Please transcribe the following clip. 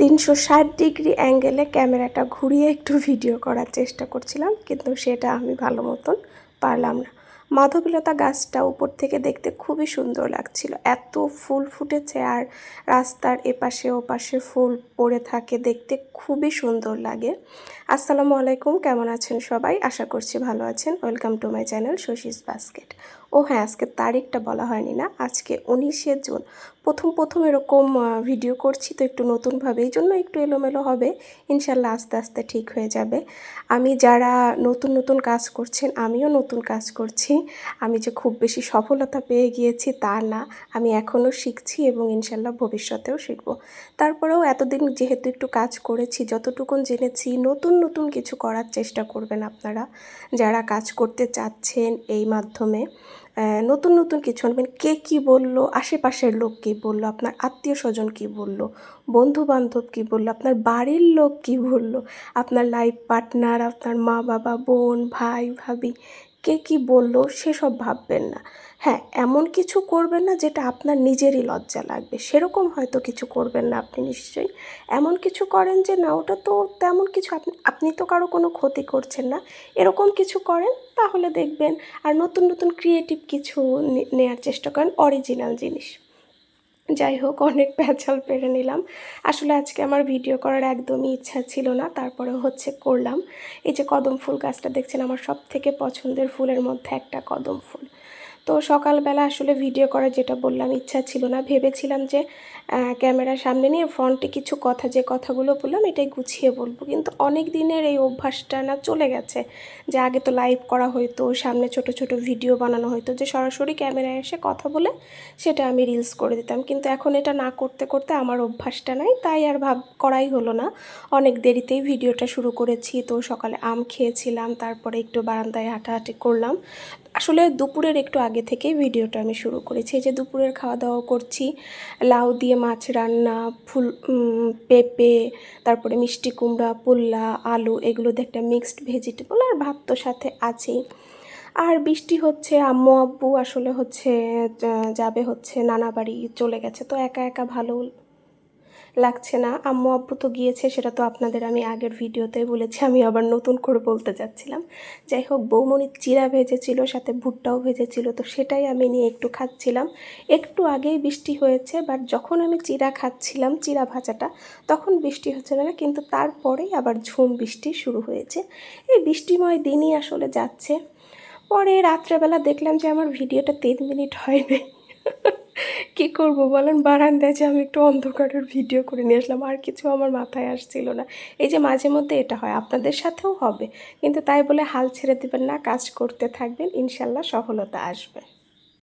360 degree অ্যাঙ্গেলে ক্যামেরাটা ঘুরিয়ে একটু ভিডিও করার চেষ্টা করছিলাম, কিন্তু সেটা আমি ভালো মতন পারলাম না। মাধবীলতা গাছটা উপর থেকে দেখতে খুবই সুন্দর লাগছিল, এত ফুল ফুটেছে আর রাস্তার এপাশে ওপাশে ফুল পড়ে থাকে, দেখতে খুবই সুন্দর লাগে। আসসালামু আলাইকুম, কেমন আছেন সবাই? আশা করছি ভালো আছেন। Welcome to my channel Shashi's basket. ও হ্যাঁ, আজকে তারিখটা বলা হয়নি না, আজকে 19শে জুন। প্রথম এরকম ভিডিও করছি তো একটু নতুনভাবে, এই জন্য একটু এলোমেলো হবে, ইনশাল্লাহ আস্তে আস্তে ঠিক হয়ে যাবে। আমি যারা নতুন কাজ করছেন, আমিও নতুন কাজ করছি। আমি যে খুব বেশি সফলতা পেয়ে গিয়েছি তা না, আমি এখনও শিখছি এবং ইনশাল্লাহ ভবিষ্যতেও শিখব। তারপরেও এতদিন যেহেতু একটু কাজ করেছি, যতটুকুন জেনেছি নতুন কিছু করার চেষ্টা করবেন আপনারা যারা কাজ করতে চাচ্ছেন। এই মাধ্যমে নতুন কিছু আনবেন। কে কী বললো, আশেপাশের লোক কী বললো, আপনার আত্মীয় স্বজন কী বললো, বন্ধু বান্ধব কী বললো, আপনার বাড়ির লোক কী বললো, আপনার লাইফ পার্টনার, আপনার মা বাবা, বোন, ভাই, ভাবি, কে কী বললো সেসব ভাববেন না। হ্যাঁ, এমন কিছু করবেন না যেটা আপনার নিজেরই লজ্জা লাগবে, সেরকম হয়তো কিছু করবেন না আপনি। নিশ্চয়ই এমন কিছু করেন যে না, ওটা তো তেমন কিছু, আপনি তো কারো কোনো ক্ষতি করছেন না, এরকম কিছু করেন, তাহলে দেখবেন। আর নতুন ক্রিয়েটিভ কিছু নেওয়ার চেষ্টা করেন, অরিজিনাল জিনিস। যাই হোক, অনেক প্যাচাল পেরে নিলাম। আসলে আজকে আমার ভিডিও করার একদমই ইচ্ছা ছিল না, তারপরে করলাম। এই যে কদম ফুল গাছটা দেখছেন, আমার সব থেকে পছন্দের ফুলের মধ্যে একটা কদম ফুল। তো সকালবেলা আসলে ভিডিও করার, যেটা বললাম, ইচ্ছা ছিল না। ভেবেছিলাম যে ক্যামেরার সামনে নিয়ে ফ্রন্টে কিছু কথা, যে কথাগুলো বললাম এটাই গুছিয়ে বলবো, কিন্তু অনেক দিনের এই অভ্যাসটা না চলে গেছে। যে আগে তো লাইভ করা হতো, সামনে ছোট ভিডিও বানানো হতো, যে সরাসরি ক্যামেরায় এসে কথা বলে সেটা আমি রিলস করে দিতাম, কিন্তু এখন এটা না করতে আমার অভ্যাসটা নাই, তাই আর করাই হলো না। অনেক দেরিতেই ভিডিওটা শুরু করেছি। তো সকালে আম খেয়েছিলাম, তারপরে একটু বারান্দায় হাঁটাহাঁটি করলাম। আসলে দুপুরের একটু আগে থেকেই ভিডিওটা আমি শুরু করেছি। এই যে দুপুরের খাওয়া দাওয়া করছি, লাউ দিয়ে মাছ রান্না, পেঁপে, তারপরে মিষ্টি কুমড়া, পুল্লা, আলু, এগুলো দিয়ে একটা মিক্সড ভেজিটেবল, আর ভাত তো সাথে আছেই। আর বৃষ্টি হচ্ছে, আম্মু আব্বু আসলে যাবে নানা বাড়ি চলে গেছে, তো একা ভালো লাগছে না। আম্মু আব্বু তো গিয়েছে, সেটা তো আপনাদের আমি আগের ভিডিওতে বলেছি, আমি আবার নতুন করে বলতে যাচ্ছিলাম। যাই হোক, বৌমনি চিড়া ভেজেছিল, সাথে ভুট্টাও ভেজেছিল, তো সেটাই আমি নিয়ে একটু খাচ্ছিলাম। একটু আগেই বৃষ্টি হয়েছে, বাট যখন আমি চিড়া খাচ্ছিলাম, চিড়া ভাজাটা, তখন বৃষ্টি হচ্ছে না, কিন্তু তারপরেই আবার ঝুম বৃষ্টি শুরু হয়েছে। এই বৃষ্টিময় দিনই আসলে যাচ্ছে। পরে রাত্রেবেলা দেখলাম যে আমার ভিডিওটা 3 মিনিট হয়নি। কী করব বলেন, বারান্দায় যে আমি একটু অন্ধকারের ভিডিও করে নিয়ে আসলাম, আর কিছু আমার মাথায় আসছিল না। এই যে মাঝে মধ্যে এটা হয়, আপনাদের সাথেও হবে, কিন্তু তাই বলে হাল ছেড়ে দেবেন না, কাজ করতে থাকবেন, ইনশাল্লাহ সফলতা আসবে।